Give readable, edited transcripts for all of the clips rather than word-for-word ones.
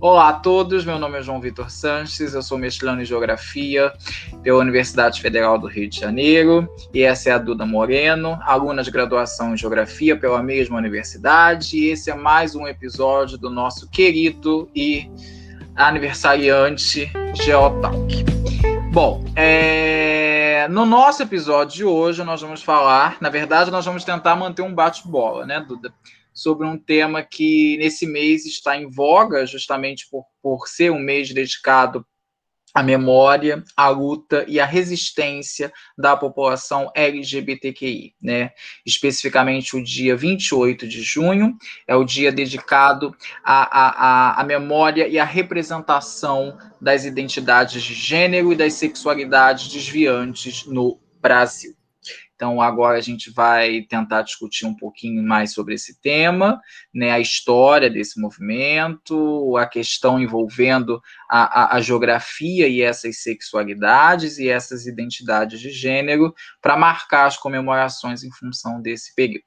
Olá a todos, meu nome é João Vitor Sanches, eu sou mestrando em Geografia pela Universidade Federal do Rio de Janeiro, e essa é a Duda Moreno, aluna de graduação em Geografia pela mesma universidade, e esse é mais um episódio do nosso querido e aniversariante Geotalk. Bom, no nosso episódio de hoje nós vamos falar, na verdade nós vamos tentar manter um bate-bola, né, Duda? Sobre um tema que nesse mês está em voga, justamente por ser um mês dedicado à memória, à luta e à resistência da população LGBTQI, né? Especificamente o dia 28 de junho, é o dia dedicado à memória e à representação das identidades de gênero e das sexualidades desviantes no Brasil. Então, agora a gente vai tentar discutir um pouquinho mais sobre esse tema, né, a história desse movimento, a questão envolvendo a geografia e essas sexualidades e essas identidades de gênero para marcar as comemorações em função desse período.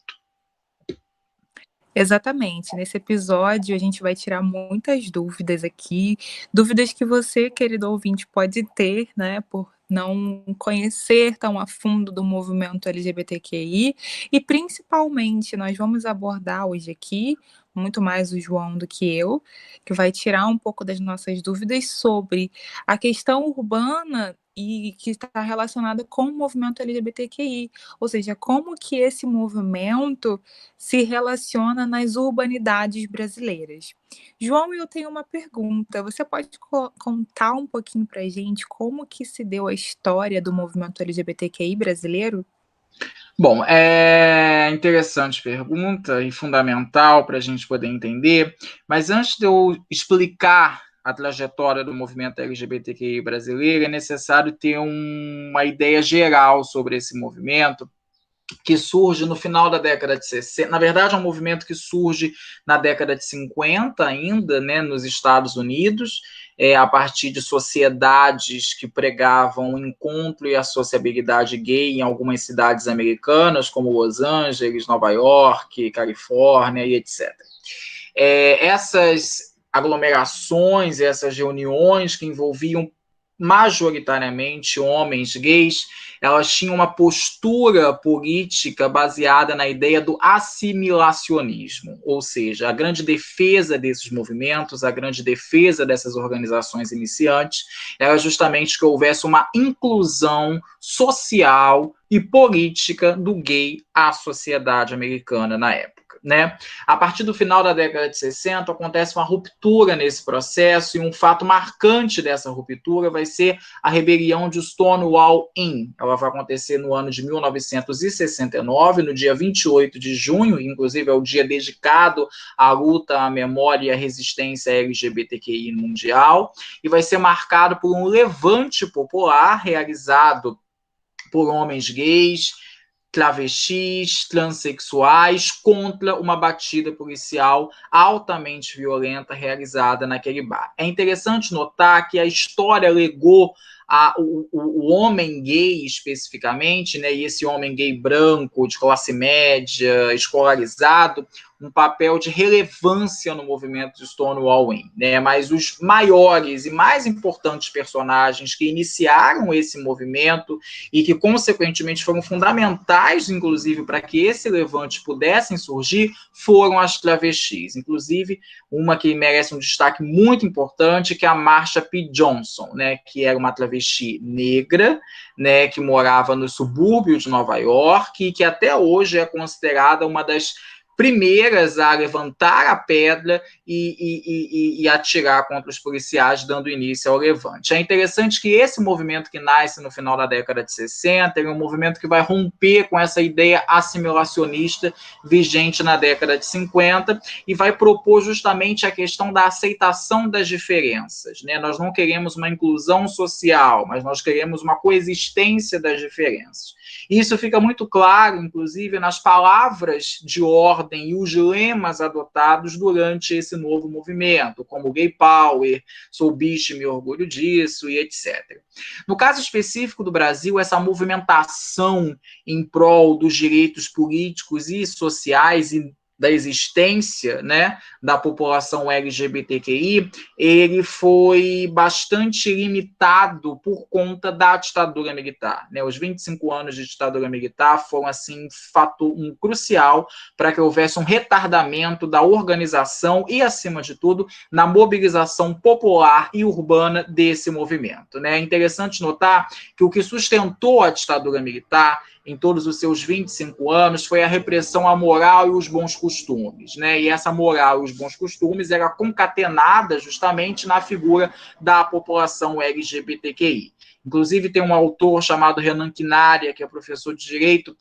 Exatamente. Nesse episódio, a gente vai tirar muitas dúvidas aqui, dúvidas que você, querido ouvinte, pode ter, né, por não conhecer tão a fundo do movimento LGBTQI, e principalmente nós vamos abordar hoje aqui, muito mais o João do que eu, que vai tirar um pouco das nossas dúvidas sobre a questão urbana e que está relacionada com o movimento LGBTQI, ou seja, como que esse movimento se relaciona nas urbanidades brasileiras. João, eu tenho uma pergunta. Você pode contar um pouquinho para a gente como que se deu a história do movimento LGBTQI brasileiro? Bom, é interessante pergunta e fundamental para a gente poder entender, mas antes de eu explicar a trajetória do movimento LGBTQI brasileiro, é necessário ter uma ideia geral sobre esse movimento, que surge no final da década de 60. Na verdade, é um movimento que surge na década de 50 ainda, né, nos Estados Unidos, a partir de sociedades que pregavam o encontro e a sociabilidade gay em algumas cidades americanas, como Los Angeles, Nova York, Califórnia e etc. Essas aglomerações, essas reuniões que envolviam majoritariamente homens gays, elas tinham uma postura política baseada na ideia do assimilacionismo, ou seja, a grande defesa desses movimentos, a grande defesa dessas organizações iniciantes, era justamente que houvesse uma inclusão social e política do gay à sociedade americana na época. Né? A partir do final da década de 60, acontece uma ruptura nesse processo, e um fato marcante dessa ruptura vai ser a rebelião de Stonewall Inn. Ela vai acontecer no ano de 1969, no dia 28 de junho, inclusive é o dia dedicado à luta, à memória e à resistência LGBTQI mundial, e vai ser marcado por um levante popular realizado por homens gays, travestis, transexuais, contra uma batida policial altamente violenta realizada naquele bar. É interessante notar que a história legou o homem gay especificamente, né, e esse homem gay branco, de classe média, escolarizado, um papel de relevância no movimento de Stonewall Inn, né? Mas os maiores e mais importantes personagens que iniciaram esse movimento e que, consequentemente, foram fundamentais, inclusive, para que esse levante pudessem surgir, foram as travestis. Inclusive, uma que merece um destaque muito importante, que é a Marsha P. Johnson, né, que era uma travesti negra, né, que morava no subúrbio de Nova York e que até hoje é considerada uma das primeiras a levantar a pedra e atirar contra os policiais, dando início ao levante. É interessante que esse movimento que nasce no final da década de 60 é um movimento que vai romper com essa ideia assimilacionista vigente na década de 50 e vai propor justamente a questão da aceitação das diferenças, né? Nós não queremos uma inclusão social, mas nós queremos uma coexistência das diferenças. Isso fica muito claro, inclusive, nas palavras de ordem e os lemas adotados durante esse novo movimento, como Gay Power, Sou bicho e me orgulho disso, e etc. No caso específico do Brasil, essa movimentação em prol dos direitos políticos e sociais, e da existência, né, da população LGBTQI, ele foi bastante limitado por conta da ditadura militar, né? Os 25 anos de ditadura militar foram, assim, fator crucial para que houvesse um retardamento da organização e, acima de tudo, na mobilização popular e urbana desse movimento, né? É interessante notar que o que sustentou a ditadura militar em todos os seus 25 anos foi a repressão à moral e os bons costumes, né? E essa moral e os bons costumes era concatenada justamente na figura da população LGBTQI. Inclusive, tem um autor chamado Renan Quinaria, que é professor de Direito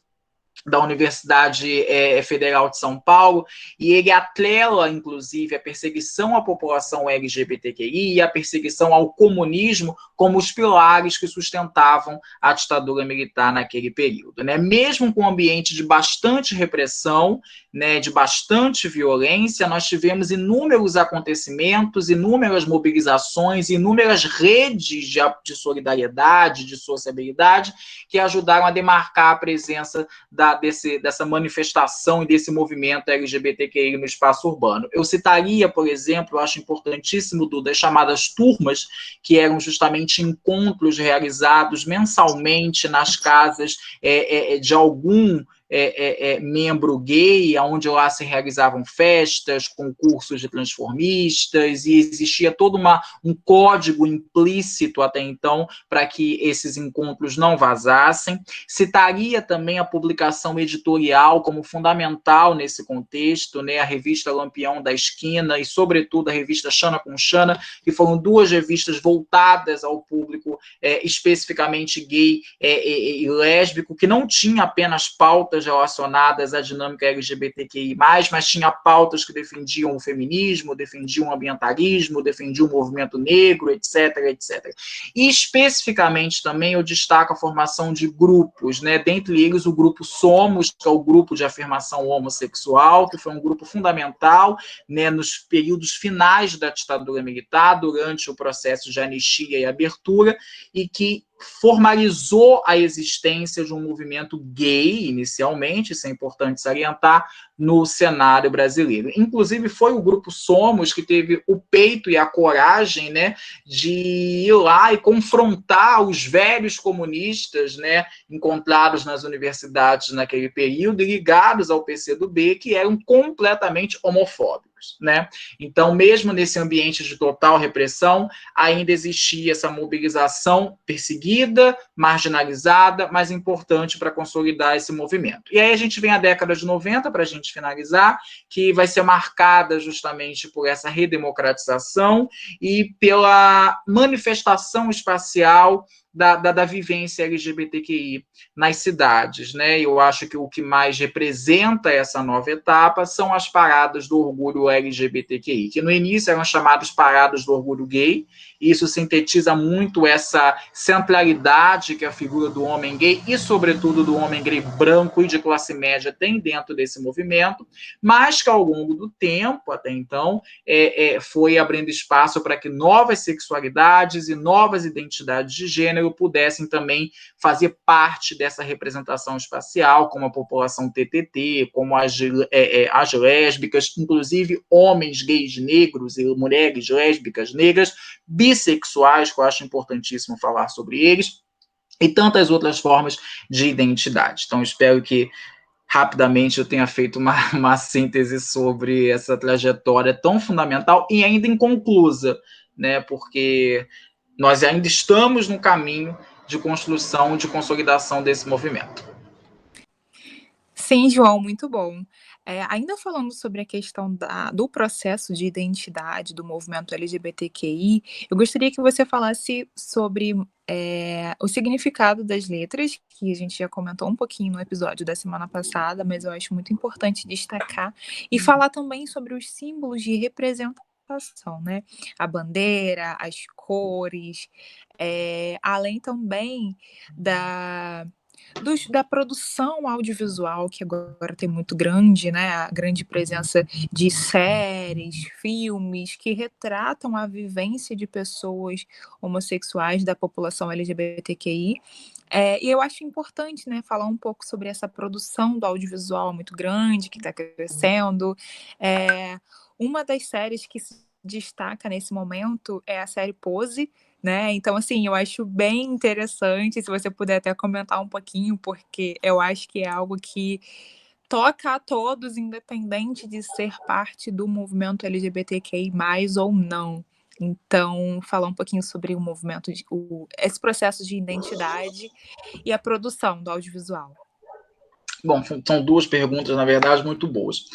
da Universidade Federal de São Paulo, e ele atrela, inclusive, a perseguição à população LGBTQI e a perseguição ao comunismo como os pilares que sustentavam a ditadura militar naquele período, né? Mesmo com um ambiente de bastante repressão, né, de bastante violência, nós tivemos inúmeros acontecimentos, inúmeras mobilizações, inúmeras redes de solidariedade, de sociabilidade, que ajudaram a demarcar a presença dessa manifestação e desse movimento LGBTQI no espaço urbano. Eu citaria, por exemplo, eu acho importantíssimo, Duda, as chamadas turmas, que eram justamente encontros realizados mensalmente nas casas de algum membro gay, onde lá se realizavam festas, concursos de transformistas, e existia todo um código implícito até então para que esses encontros não vazassem. Citaria também a publicação editorial como fundamental nesse contexto, né? A revista Lampião da Esquina e, sobretudo, a revista Xana com Xana, que foram duas revistas voltadas ao público especificamente gay e lésbico, que não tinha apenas pautas relacionadas à dinâmica LGBTQI+, mas tinha pautas que defendiam o feminismo, defendiam o ambientalismo, defendiam o movimento negro, etc, etc. E, especificamente, também eu destaco a formação de grupos, né? Dentre eles, o grupo Somos, que é o grupo de afirmação homossexual, que foi um grupo fundamental, né, nos períodos finais da ditadura militar, durante o processo de anistia e abertura, e que formalizou a existência de um movimento gay, inicialmente, isso é importante salientar, no cenário brasileiro. Inclusive, foi o grupo Somos que teve o peito e a coragem, né, de ir lá e confrontar os velhos comunistas, né, encontrados nas universidades naquele período e ligados ao PCdoB, que eram completamente homofóbicos, né? Então, mesmo nesse ambiente de total repressão, ainda existia essa mobilização perseguida, marginalizada, mas importante para consolidar esse movimento. E aí a gente vem à década de 90, para a gente finalizar, que vai ser marcada justamente por essa redemocratização e pela manifestação espacial da vivência LGBTQI nas cidades, né? Eu acho que o que mais representa essa nova etapa são as paradas do orgulho LGBTQI, que no início eram chamadas paradas do orgulho gay. Isso sintetiza muito essa centralidade que a figura do homem gay e, sobretudo, do homem gay branco e de classe média tem dentro desse movimento, mas que ao longo do tempo, até então, foi abrindo espaço para que novas sexualidades e novas identidades de gênero pudessem também fazer parte dessa representação espacial, como a população TTT, como as lésbicas, inclusive homens gays negros e mulheres lésbicas negras, bissexuais, que eu acho importantíssimo falar sobre eles, e tantas outras formas de identidade. Então, espero que rapidamente eu tenha feito uma síntese sobre essa trajetória tão fundamental e ainda inconclusa, né? Porque nós ainda estamos no caminho de construção, de consolidação desse movimento. Sim, João, muito bom. Ainda falando sobre a questão do processo de identidade do movimento LGBTQI, eu gostaria que você falasse sobre o significado das letras, que a gente já comentou um pouquinho no episódio da semana passada, mas eu acho muito importante destacar, e falar também sobre os símbolos de representação, né? A bandeira, as cores, além também da produção audiovisual, que agora tem muito grande, né? A grande presença de séries, filmes que retratam a vivência de pessoas homossexuais da população LGBTQI, E eu acho importante, né, falar um pouco sobre essa produção do audiovisual muito grande, que está crescendo. Uma das séries que se destaca nesse momento é a série Pose, né? Então, assim, eu acho bem interessante, se você puder até comentar um pouquinho, porque eu acho que é algo que toca a todos, independente de ser parte do movimento LGBTQI+, ou não. Então, falar um pouquinho sobre o movimento, esse processo de identidade e a produção do audiovisual. Bom, são duas perguntas, na verdade, muito boas.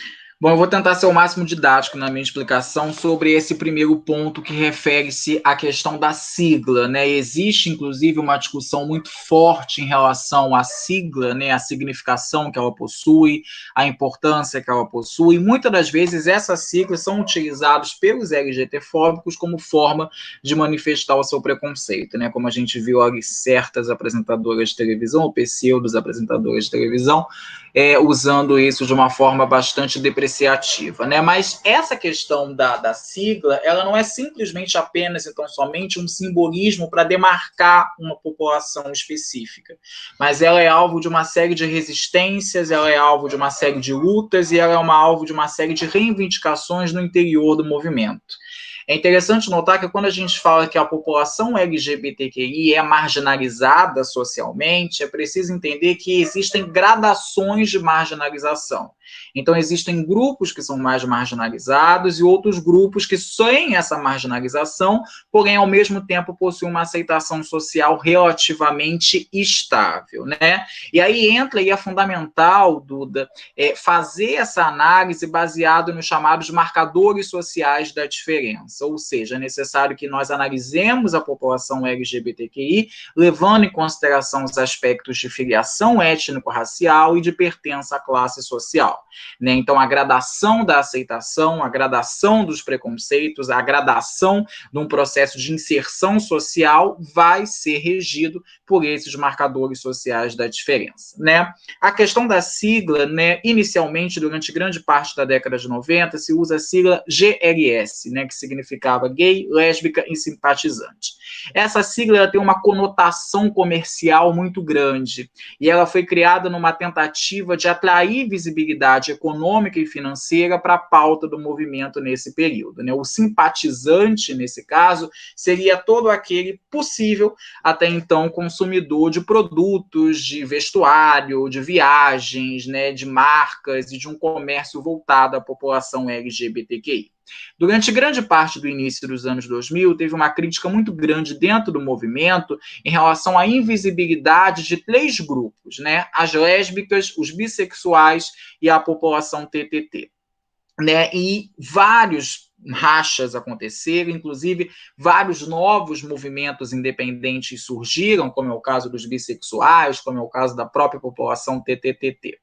Bom, eu vou tentar ser o máximo didático na minha explicação sobre esse primeiro ponto que refere-se à questão da sigla, né? Existe, inclusive, uma discussão muito forte em relação à sigla, né? A significação que ela possui, a importância que ela possui. Muitas das vezes, essas siglas são utilizadas pelos LGBTfóbicos como forma de manifestar o seu preconceito, né? Como a gente viu ali certas apresentadoras de televisão, ou pseudos apresentadoras de televisão, usando isso de uma forma bastante depreciativa, né? Mas essa questão da sigla, ela não é simplesmente apenas, então, somente um simbolismo para demarcar uma população específica, mas ela é alvo de uma série de resistências, ela é alvo de uma série de lutas e ela é alvo de uma série de reivindicações no interior do movimento. É interessante notar que quando a gente fala que a população LGBTQI é marginalizada socialmente, é preciso entender que existem gradações de marginalização. Então, existem grupos que são mais marginalizados e outros grupos que têm essa marginalização, porém, ao mesmo tempo, possuem uma aceitação social relativamente estável, né? E aí entra aí a fundamental, Duda, fazer essa análise baseada nos chamados marcadores sociais da diferença, ou seja, é necessário que nós analisemos a população LGBTQI, levando em consideração os aspectos de filiação étnico-racial e de pertença à classe social, né? Então, a gradação da aceitação, a gradação dos preconceitos, a gradação de um processo de inserção social vai ser regido por esses marcadores sociais da diferença, né? A questão da sigla, né, inicialmente, durante grande parte da década de 90, se usa a sigla GLS, né, que significava gay, lésbica e simpatizante. Essa sigla tem uma conotação comercial muito grande e ela foi criada numa tentativa de atrair visibilidade econômica e financeira para a pauta do movimento nesse período, né? O simpatizante, nesse caso, seria todo aquele possível, até então, consumidor de produtos, de vestuário, de viagens, né, de marcas e de um comércio voltado à população LGBTQI. Durante grande parte do início dos anos 2000, teve uma crítica muito grande dentro do movimento em relação à invisibilidade de 3 grupos, né? As lésbicas, os bissexuais e a população TTT, né? E vários rachas aconteceram, inclusive vários novos movimentos independentes surgiram, como é o caso dos bissexuais, como é o caso da própria população TTT.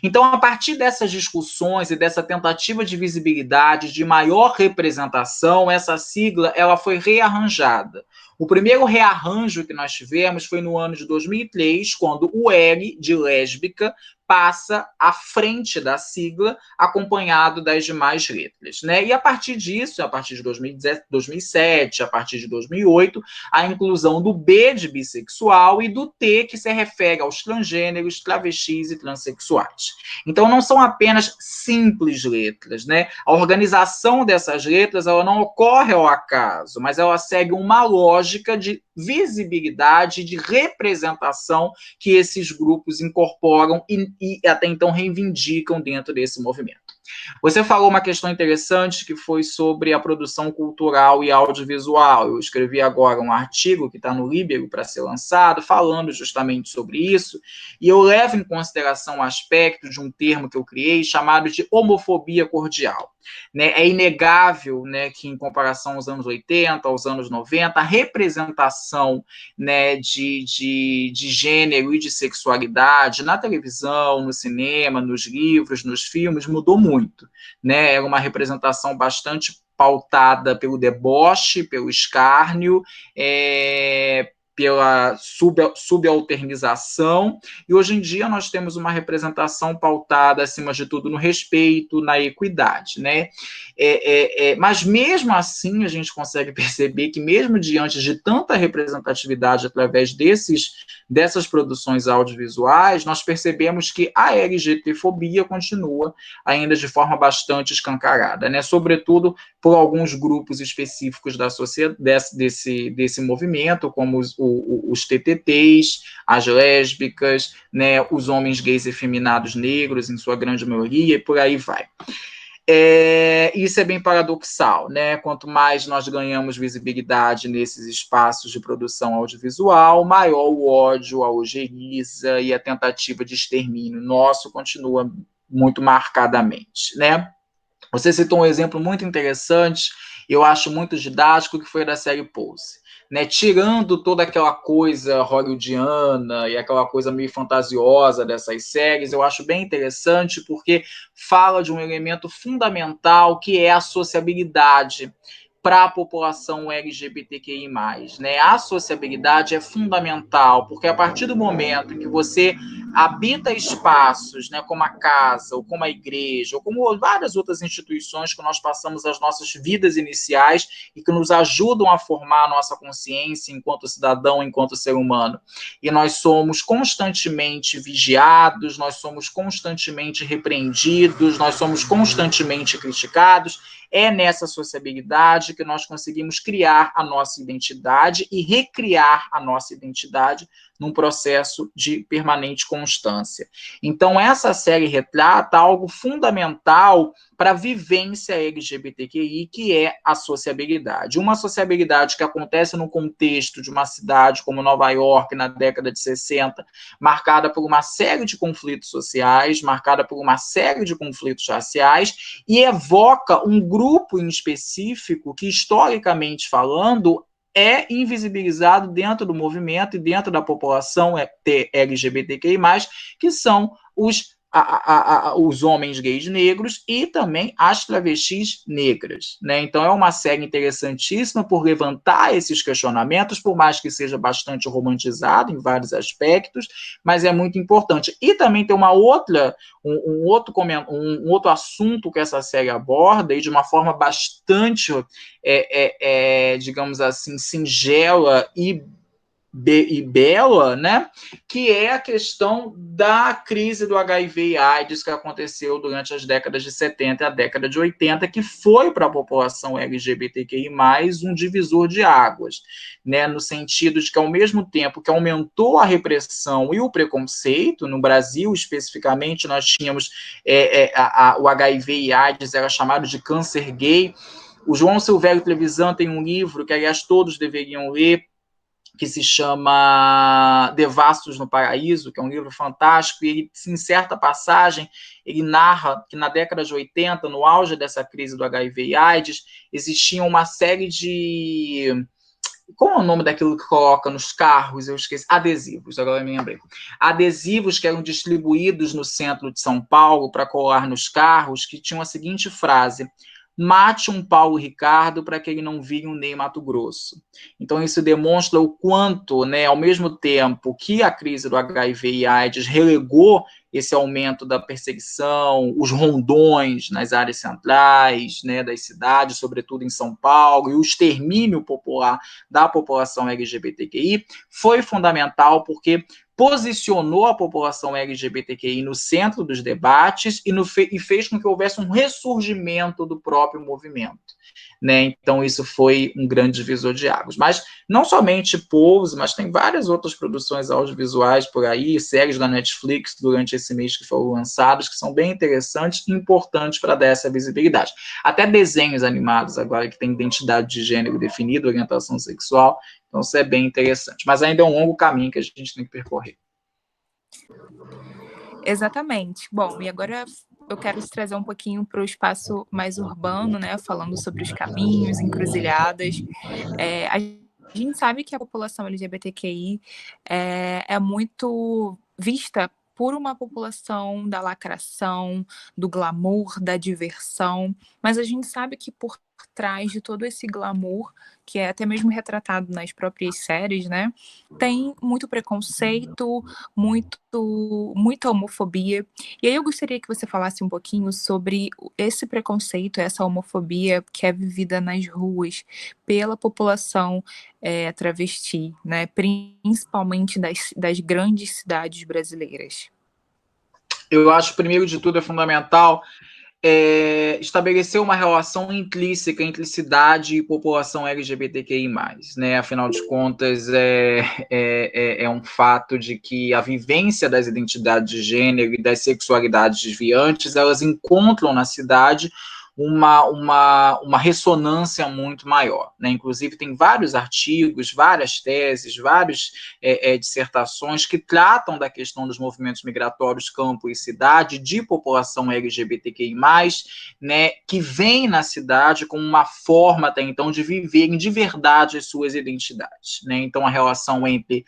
Então, a partir dessas discussões e dessa tentativa de visibilidade, de maior representação, essa sigla ela foi rearranjada. O primeiro rearranjo que nós tivemos foi no ano de 2003, quando o L de lésbica passa à frente da sigla, acompanhado das demais letras, né? E a partir disso, a partir de 2007, a partir de 2008, a inclusão do B de bissexual e do T, que se refere aos transgêneros, travestis e transexuais. Então, não são apenas simples letras, né? A organização dessas letras, ela não ocorre ao acaso, mas ela segue uma lógica de visibilidade, de representação que esses grupos incorporam e até então reivindicam dentro desse movimento. Você falou uma questão interessante que foi sobre a produção cultural e audiovisual. Eu escrevi agora um artigo que está no Líbero para ser lançado, falando justamente sobre isso, e eu levo em consideração o aspecto de um termo que eu criei chamado de homofobia cordial. Né? É inegável, né, que em comparação aos anos 80, aos anos 90, a representação, né, de gênero e de sexualidade na televisão, no cinema, nos livros, nos filmes, mudou muito. Né? Era uma representação bastante pautada pelo deboche, pelo escárnio, pela subalternização, e hoje em dia nós temos uma representação pautada, acima de tudo, no respeito, na equidade, né? Mas mesmo assim a gente consegue perceber que mesmo diante de tanta representatividade através dessas produções audiovisuais, nós percebemos que a LGBTfobia continua ainda de forma bastante escancarada, né? Sobretudo por alguns grupos específicos da sociedade, desse movimento, como os TTTs, as lésbicas, né, os homens gays e efeminados negros, em sua grande maioria, e por aí vai. Isso é bem paradoxal, né? Quanto mais nós ganhamos visibilidade nesses espaços de produção audiovisual, maior o ódio, a ojeriza e a tentativa de extermínio nosso continua muito marcadamente, né? Você citou um exemplo muito interessante, eu acho muito didático, que foi da série Pose. Né, tirando toda aquela coisa hollywoodiana e aquela coisa meio fantasiosa dessas séries, eu acho bem interessante porque fala de um elemento fundamental que é a sociabilidade para a população LGBTQI+. Né? A sociabilidade é fundamental, porque a partir do momento em que você habita espaços, né, como a casa, ou como a igreja, ou como várias outras instituições que nós passamos as nossas vidas iniciais e que nos ajudam a formar a nossa consciência enquanto cidadão, enquanto ser humano. E nós somos constantemente vigiados, nós somos constantemente repreendidos, nós somos constantemente criticados. É nessa sociabilidade que nós conseguimos criar a nossa identidade e recriar a nossa identidade num processo de permanente constância. Então, essa série retrata algo fundamental para a vivência LGBTQI, que é a sociabilidade. Uma sociabilidade que acontece no contexto de uma cidade como Nova York, na década de 60, marcada por uma série de conflitos sociais, marcada por uma série de conflitos raciais, e evoca um grupo em específico que, historicamente falando, é invisibilizado dentro do movimento e dentro da população LGBTQI+, que são os homens gays negros e também as travestis negras. Né? Então, é uma série interessantíssima por levantar esses questionamentos, por mais que seja bastante romantizado em vários aspectos, mas é muito importante. E também tem um outro assunto que essa série aborda, e de uma forma bastante, digamos assim, singela e bela, né? Que é a questão da crise do HIV e AIDS que aconteceu durante as décadas de 70 e a década de 80, que foi para a população LGBTQI+, um divisor de águas, né? No sentido de que, ao mesmo tempo que aumentou a repressão e o preconceito, no Brasil especificamente, nós tínhamos o HIV e AIDS, era chamado de câncer gay. O João Silvério Trevisan tem um livro que, aliás, todos deveriam ler, que se chama Devassos no Paraíso, que é um livro fantástico, e ele, em certa passagem, ele narra que na década de 80, no auge dessa crise do HIV e AIDS, existia uma série de... Qual é o nome daquilo que coloca nos carros? Eu esqueci. Adesivos, agora eu me lembrei. Adesivos que eram distribuídos no centro de São Paulo para colar nos carros, que tinham a seguinte frase: mate um Paulo Ricardo para que ele não vire um Ney Mato Grosso. Então, isso demonstra o quanto, né, ao mesmo tempo que a crise do HIV e AIDS relegou esse aumento da perseguição, os rondões nas áreas centrais, né, das cidades, sobretudo em São Paulo, e o extermínio popular da população LGBTQI, foi fundamental porque posicionou a população LGBTQI no centro dos debates e fez com que houvesse um ressurgimento do próprio movimento. Né? Então, isso foi um grande divisor de águas. Mas não somente Pose, mas tem várias outras produções audiovisuais por aí, séries da Netflix durante esse mês que foram lançadas, que são bem interessantes e importantes para dar essa visibilidade. Até desenhos animados agora que têm identidade de gênero definida, orientação sexual. Então, isso é bem interessante. Mas ainda é um longo caminho que a gente tem que percorrer. Exatamente. Bom, e agora eu quero te trazer um pouquinho para o espaço mais urbano, né? Falando sobre os caminhos, encruzilhadas. A gente sabe que a população LGBTQI é muito vista por uma população da lacração, do glamour, da diversão, mas a gente sabe que por trás de todo esse glamour, que é até mesmo retratado nas próprias séries, né, tem muito preconceito, muita homofobia. E aí eu gostaria que você falasse um pouquinho sobre esse preconceito, essa homofobia que é vivida nas ruas pela população travesti, né, principalmente das grandes cidades brasileiras. Eu acho, primeiro de tudo, é fundamental estabelecer uma relação intrínseca entre cidade e população LGBTQI+, né? Afinal de contas, é um fato de que a vivência das identidades de gênero e das sexualidades desviantes, elas encontram na cidade uma ressonância muito maior, né? Inclusive, tem vários artigos, várias teses, várias dissertações que tratam da questão dos movimentos migratórios campo e cidade, de população LGBTQI+, né, que vem na cidade como uma forma até então de viverem de verdade as suas identidades, né? Então, a relação entre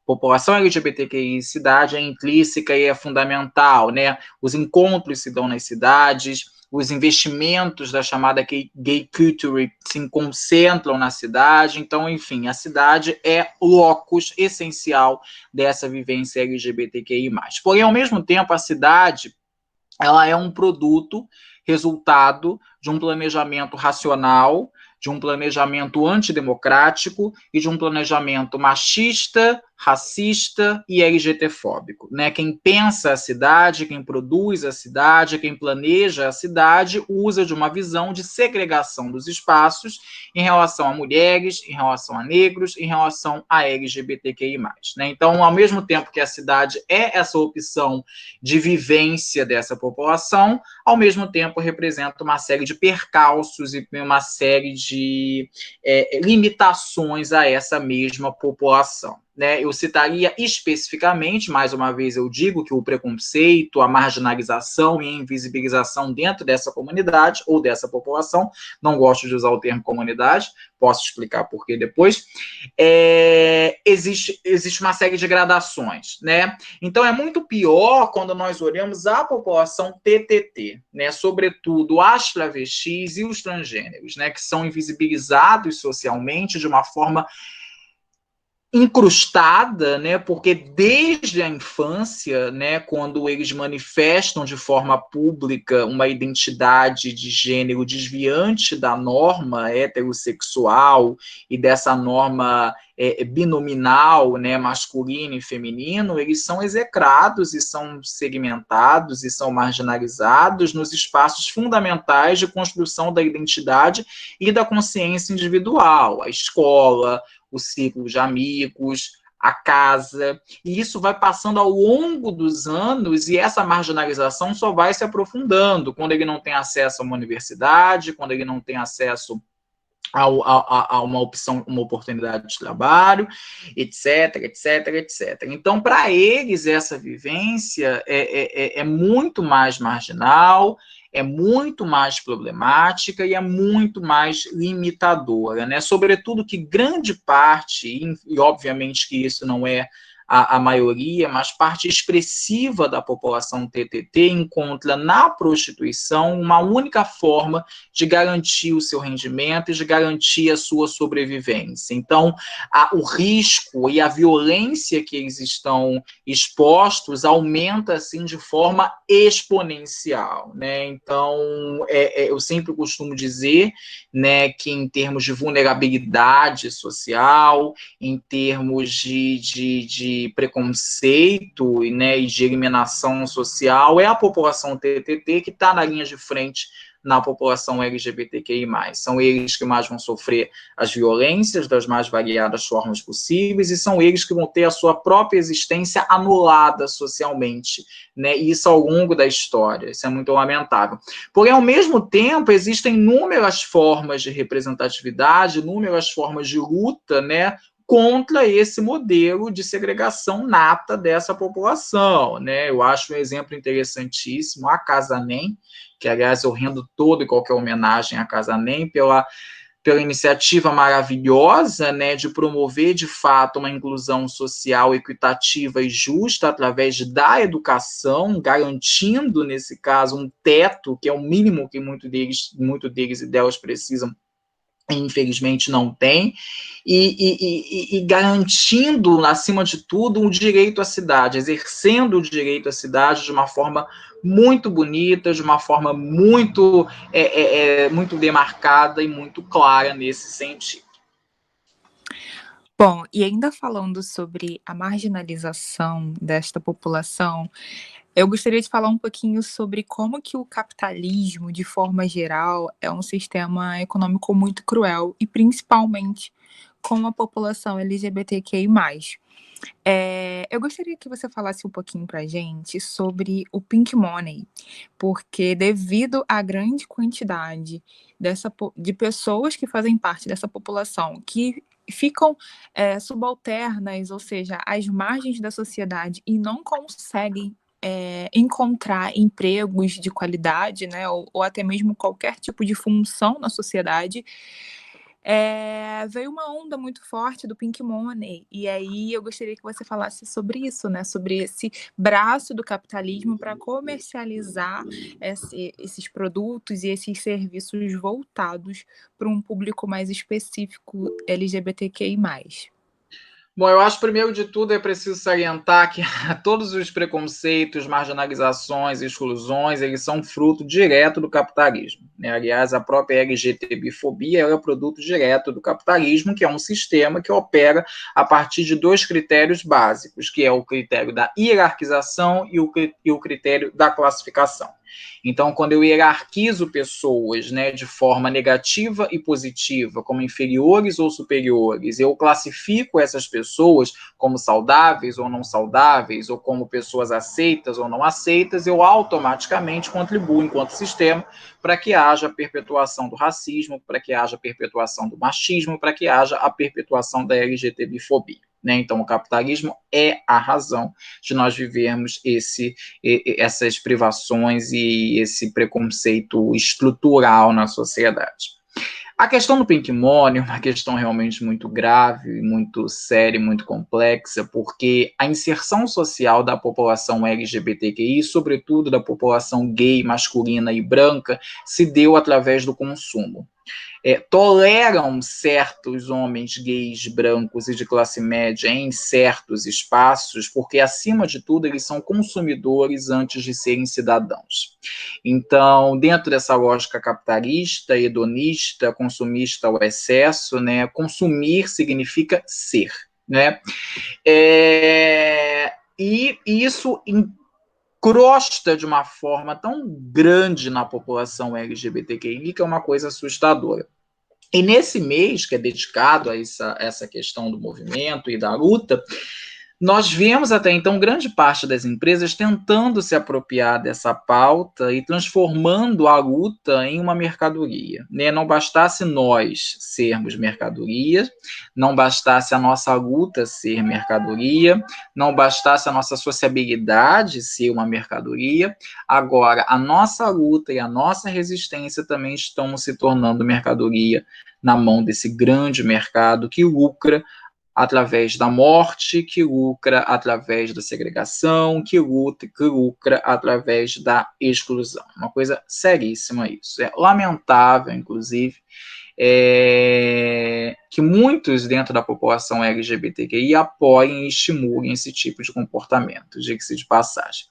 população LGBTQI e cidade é intrínseca e é fundamental, né? Os encontros se dão nas cidades, os investimentos da chamada gay culture se concentram na cidade, então, enfim, a cidade é o locus essencial dessa vivência LGBTQI+. Porém, ao mesmo tempo, a cidade, ela é um produto, resultado de um planejamento racional, de um planejamento antidemocrático e de um planejamento machista, racista e LGBTfóbico, né? Quem pensa a cidade, quem produz a cidade, quem planeja a cidade, usa de uma visão de segregação dos espaços em relação a mulheres, em relação a negros, em relação a LGBTQI+, né? Então, ao mesmo tempo que a cidade é essa opção de vivência dessa população, ao mesmo tempo representa uma série de percalços e uma série de limitações a essa mesma população, né? Eu citaria especificamente, mais uma vez eu digo que o preconceito, a marginalização e a invisibilização dentro dessa comunidade ou dessa população, não gosto de usar o termo comunidade, posso explicar por que depois, existe uma série de gradações, né? Então é muito pior quando nós olhamos a população TTT, né? Sobretudo as travestis e os transgêneros, né? Que são invisibilizados socialmente de uma forma incrustada, né, porque desde a infância, né, quando eles manifestam de forma pública uma identidade de gênero desviante da norma heterossexual e dessa norma binominal, né, masculino e feminino, eles são execrados e são segmentados e são marginalizados nos espaços fundamentais de construção da identidade e da consciência individual, a escola, o ciclo de amigos, a casa, e isso vai passando ao longo dos anos e essa marginalização só vai se aprofundando quando ele não tem acesso a uma universidade, quando ele não tem acesso a uma opção, uma oportunidade de trabalho, etc, etc, etc. Então, para eles, essa vivência é muito mais marginal, é muito mais problemática e é muito mais limitadora, né? Sobretudo que grande parte, e obviamente que isso não é a maioria, mas parte expressiva da população TTT encontra na prostituição uma única forma de garantir o seu rendimento e de garantir a sua sobrevivência. Então, o risco e a violência que eles estão expostos aumenta, assim, de forma exponencial, né? Então, eu sempre costumo dizer, né, que em termos de vulnerabilidade social, em termos de preconceito, né, e de eliminação social, é a população TTT que está na linha de frente na população LGBTQI+. São eles que mais vão sofrer as violências das mais variadas formas possíveis e são eles que vão ter a sua própria existência anulada socialmente, né? E isso ao longo da história. Isso é muito lamentável. Porém, ao mesmo tempo, existem inúmeras formas de representatividade, inúmeras formas de luta, né, contra esse modelo de segregação nata dessa população, né? Eu acho um exemplo interessantíssimo a Casa NEM, que, aliás, eu rendo toda e qualquer homenagem à Casa NEM pela iniciativa maravilhosa, né, de promover, de fato, uma inclusão social equitativa e justa através da educação, garantindo, nesse caso, um teto, que é o mínimo que muitos deles e delas precisam, infelizmente não tem, e garantindo, acima de tudo, o direito à cidade, exercendo o direito à cidade de uma forma muito bonita, de uma forma muito demarcada e muito clara nesse sentido. Bom, e ainda falando sobre a marginalização desta população, eu gostaria de falar um pouquinho sobre como que o capitalismo, de forma geral, é um sistema econômico muito cruel, e principalmente com a população LGBTQI+. Eu gostaria que você falasse um pouquinho para a gente sobre o Pink Money, porque devido à grande quantidade de pessoas que fazem parte dessa população, que ficam subalternas, ou seja, às margens da sociedade e não conseguem encontrar empregos de qualidade, né, ou até mesmo qualquer tipo de função na sociedade, veio uma onda muito forte do Pink Money, e aí eu gostaria que você falasse sobre isso, né, sobre esse braço do capitalismo para comercializar esses produtos e esses serviços voltados para um público mais específico LGBTQI+. Bom, eu acho, primeiro de tudo, é preciso salientar que todos os preconceitos, marginalizações, exclusões, eles são fruto direto do capitalismo, né? Aliás, a própria LGBTbifobia é produto direto do capitalismo, que é um sistema que opera a partir de dois critérios básicos, que é o critério da hierarquização e o critério da classificação. Então, quando eu hierarquizo pessoas, né, de forma negativa e positiva, como inferiores ou superiores, eu classifico essas pessoas como saudáveis ou não saudáveis, ou como pessoas aceitas ou não aceitas, eu automaticamente contribuo, enquanto sistema, para que haja a perpetuação do racismo, para que haja a perpetuação do machismo, para que haja a perpetuação da LGBTbifobia. Né? Então, o capitalismo é a razão de nós vivermos essas privações e esse preconceito estrutural na sociedade. A questão do Pink Money é uma questão realmente muito grave, muito séria, muito complexa, porque a inserção social da população LGBTQI, sobretudo da população gay, masculina e branca, se deu através do consumo. Toleram certos homens gays, brancos e de classe média em certos espaços, porque, acima de tudo, eles são consumidores antes de serem cidadãos. Então, dentro dessa lógica capitalista, hedonista, consumista ao excesso, né, consumir significa ser. Né? E isso crosta de uma forma tão grande na população LGBTQI, que é uma coisa assustadora. E nesse mês, que é dedicado a essa questão do movimento e da luta, nós vemos até então grande parte das empresas tentando se apropriar dessa pauta e transformando a luta em uma mercadoria. Né? Não bastasse nós sermos mercadoria, não bastasse a nossa luta ser mercadoria, não bastasse a nossa sociabilidade ser uma mercadoria, agora a nossa luta e a nossa resistência também estão se tornando mercadoria na mão desse grande mercado que lucra através da morte, que lucra através da segregação, que lucra através da exclusão. Uma coisa seríssima isso. É lamentável, inclusive, que muitos dentro da população LGBTQI apoiem e estimulem esse tipo de comportamento, diga-se de passagem.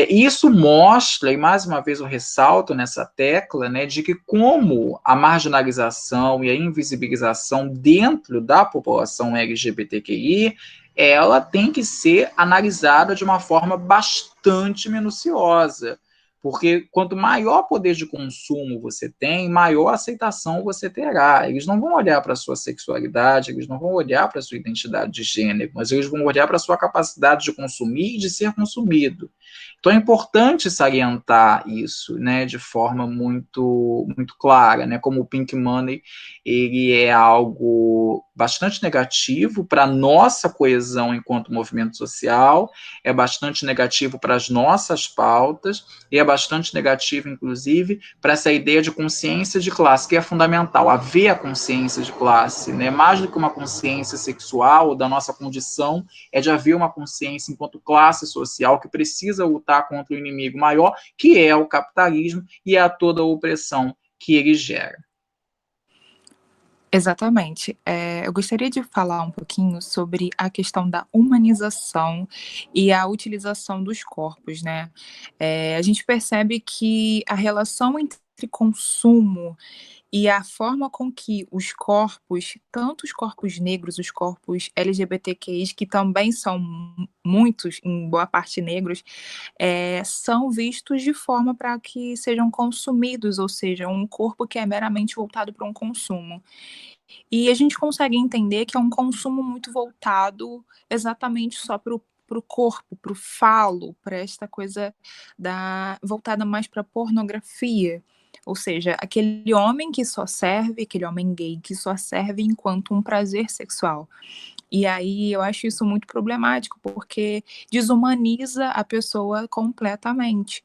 Isso mostra, e mais uma vez eu ressalto nessa tecla, né, de que como a marginalização e a invisibilização dentro da população LGBTQI, ela tem que ser analisada de uma forma bastante minuciosa, porque quanto maior poder de consumo você tem, maior aceitação você terá. Eles não vão olhar para a sua sexualidade, eles não vão olhar para a sua identidade de gênero, mas eles vão olhar para a sua capacidade de consumir e de ser consumido. Então é importante salientar isso, né, de forma muito, muito clara, né, como o Pink Money ele é algo bastante negativo para a nossa coesão enquanto movimento social, é bastante negativo para as nossas pautas, e é bastante negativo, inclusive, para essa ideia de consciência de classe, que é fundamental, haver a consciência de classe, né? Mais do que uma consciência sexual da nossa condição, é de haver uma consciência enquanto classe social que precisa lutar contra o inimigo maior, que é o capitalismo e a toda a opressão que ele gera. Exatamente. Eu gostaria de falar um pouquinho sobre a questão da humanização e a utilização dos corpos, né? A gente percebe que a relação entre consumo e a forma com que os corpos, tanto os corpos negros, os corpos LGBTQIs, que também são muitos, em boa parte negros, são vistos de forma para que sejam consumidos, ou seja, um corpo que é meramente voltado para um consumo. E a gente consegue entender que é um consumo muito voltado exatamente só para o corpo, para o falo, para esta coisa voltada mais para a pornografia. Ou seja, aquele homem que só serve, aquele homem gay que só serve enquanto um prazer sexual. E aí eu acho isso muito problemático, porque desumaniza a pessoa completamente.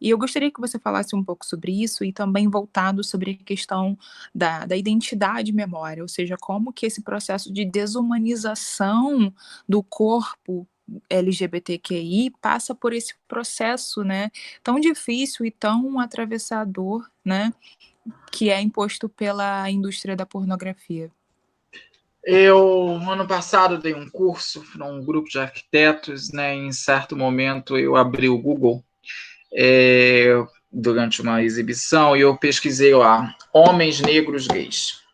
E eu gostaria que você falasse um pouco sobre isso e também voltado sobre a questão da identidade e memória, ou seja, como que esse processo de desumanização do corpo LGBTQI passa por esse processo, né, tão difícil e tão atravessador, né, que é imposto pela indústria da pornografia. Eu, ano passado, dei um curso para um grupo de arquitetos, né? Em certo momento, eu abri o Google durante uma exibição e eu pesquisei lá, homens negros gays.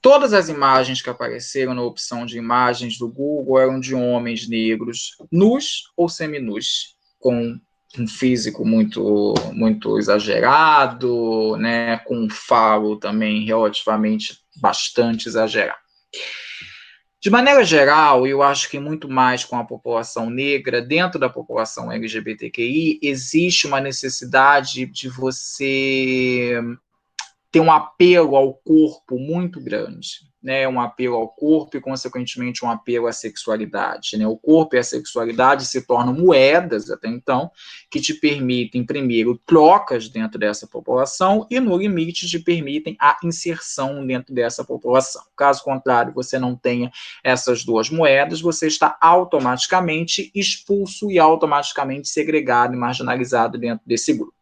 Todas as imagens que apareceram na opção de imagens do Google eram de homens negros, nus ou seminus, com um físico muito exagerado, né? Com um falo também relativamente bastante exagerado. De maneira geral, eu acho que muito mais com a população negra, dentro da população LGBTQI, existe uma necessidade de você ter um apelo ao corpo muito grande, né? Um apelo ao corpo e, consequentemente, um apelo à sexualidade, né? O corpo e a sexualidade se tornam moedas, até então, que te permitem, primeiro, trocas dentro dessa população e, no limite, te permitem a inserção dentro dessa população. Caso contrário, você não tenha essas duas moedas, você está automaticamente expulso e automaticamente segregado e marginalizado dentro desse grupo.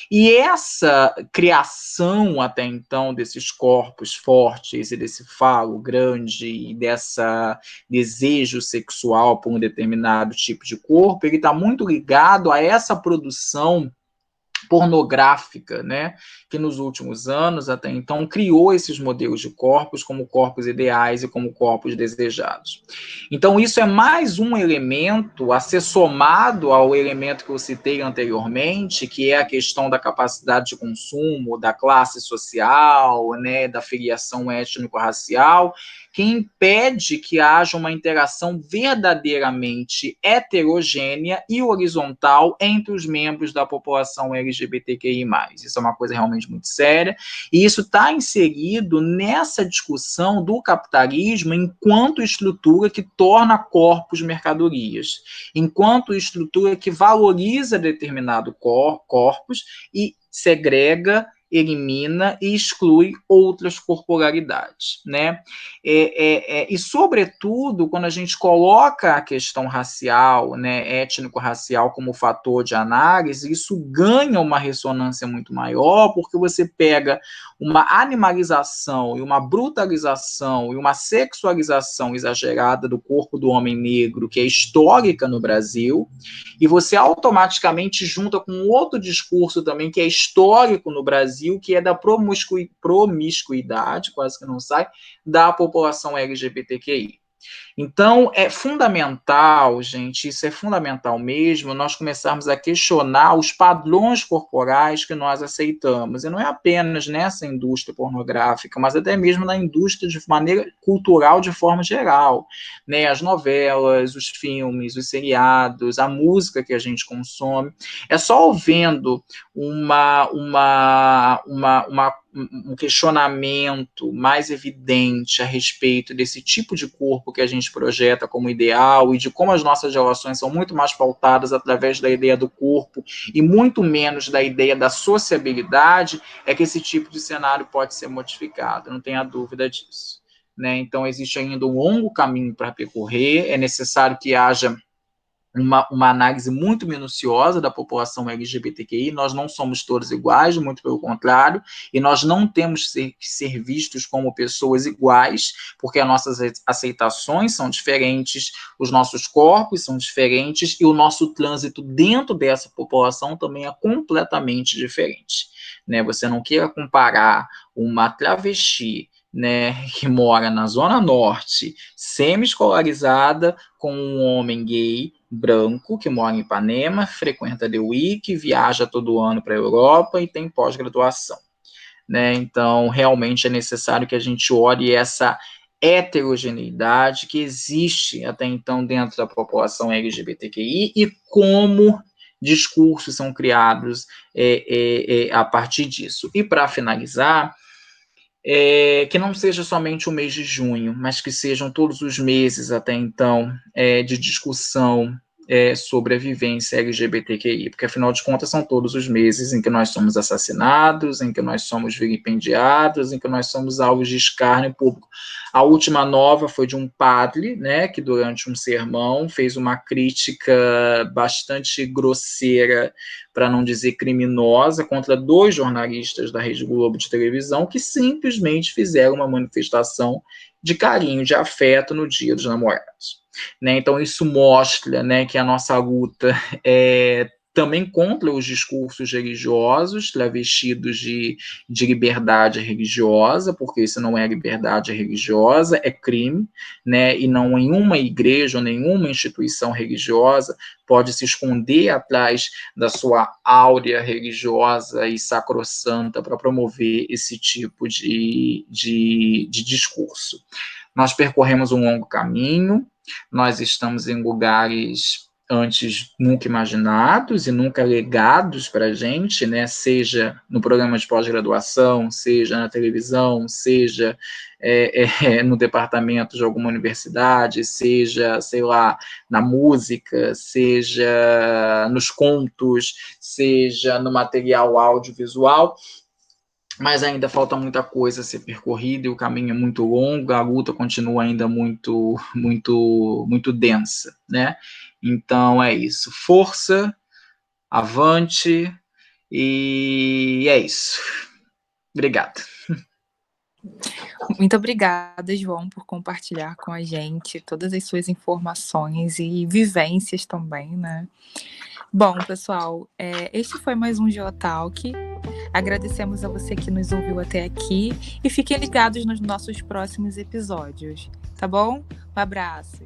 E essa criação até então desses corpos fortes e desse falo grande e dessa desejo sexual por um determinado tipo de corpo, ele está muito ligado a essa produção pornográfica, né, que nos últimos anos, até então, criou esses modelos de corpos como corpos ideais e como corpos desejados. Então, isso é mais um elemento a ser somado ao elemento que eu citei anteriormente, que é a questão da capacidade de consumo, da classe social, né, da filiação étnico-racial, que impede que haja uma interação verdadeiramente heterogênea e horizontal entre os membros da população LGBTQI+. Isso é uma coisa realmente muito séria, e isso está inserido nessa discussão do capitalismo enquanto estrutura que torna corpos mercadorias, enquanto estrutura que valoriza determinado corpos e segrega, elimina e exclui outras corporalidades, né? E, sobretudo, quando a gente coloca a questão racial, né, étnico-racial como fator de análise, isso ganha uma ressonância muito maior, porque você pega uma animalização e uma brutalização e uma sexualização exagerada do corpo do homem negro, que é histórica no Brasil, e você automaticamente junta com outro discurso também que é histórico no Brasil, que é da promiscuidade, quase que não sai, da população LGBTQI. Então, é fundamental, gente, isso é fundamental mesmo, nós começarmos a questionar os padrões corporais que nós aceitamos. E não é apenas nessa indústria pornográfica, mas até mesmo na indústria de maneira cultural de forma geral, né? As novelas, os filmes, os seriados, a música que a gente consome. É só vendo um questionamento mais evidente a respeito desse tipo de corpo que a gente projeta como ideal e de como as nossas relações são muito mais pautadas através da ideia do corpo e muito menos da ideia da sociabilidade, é que esse tipo de cenário pode ser modificado, não tenha dúvida disso, né? Então, existe ainda um longo caminho para percorrer, é necessário que haja uma análise muito minuciosa da população LGBTQI, nós não somos todos iguais, muito pelo contrário, e nós não temos que ser vistos como pessoas iguais, porque as nossas aceitações são diferentes, os nossos corpos são diferentes, e o nosso trânsito dentro dessa população também é completamente diferente, né? Você não queira comparar uma travesti, né, que mora na Zona Norte, semi-escolarizada, com um homem gay, branco, que mora em Ipanema, frequenta The Week, viaja todo ano para a Europa e tem pós-graduação, né? Então, realmente é necessário que a gente olhe essa heterogeneidade que existe até então dentro da população LGBTQI e como discursos são criados a partir disso. E para finalizar, que não seja somente o mês de junho, mas que sejam todos os meses até então de discussão sobre a vivência LGBTQI, porque afinal de contas são todos os meses em que nós somos assassinados, em que nós somos vilipendiados, em que nós somos alvos de escárnio público. A última nova foi de um padre, né, que durante um sermão fez uma crítica bastante grosseira, para não dizer criminosa, contra 2 jornalistas da Rede Globo de televisão que simplesmente fizeram uma manifestação de carinho, de afeto no Dia dos Namorados, né? Então, isso mostra, né, que a nossa luta também contra os discursos religiosos, travestidos de liberdade religiosa, porque isso não é liberdade religiosa, é crime, né? E não nenhuma igreja ou nenhuma instituição religiosa pode se esconder atrás da sua áurea religiosa e sacrossanta para promover esse tipo de discurso. Nós percorremos um longo caminho, nós estamos em lugares antes nunca imaginados e nunca legados para a gente, né? Seja no programa de pós-graduação, seja na televisão, seja no departamento de alguma universidade, seja, sei lá, na música, seja nos contos, seja no material audiovisual, mas ainda falta muita coisa a ser percorrida e o caminho é muito longo, a luta continua ainda muito, muito, muito densa, né? Então é isso, força, avante, e é isso. Obrigado. Muito obrigada, João, por compartilhar com a gente todas as suas informações e vivências também, né? Bom, pessoal, este foi mais um Geotalk. Agradecemos a você que nos ouviu até aqui e fiquem ligados nos nossos próximos episódios, tá bom? Um abraço.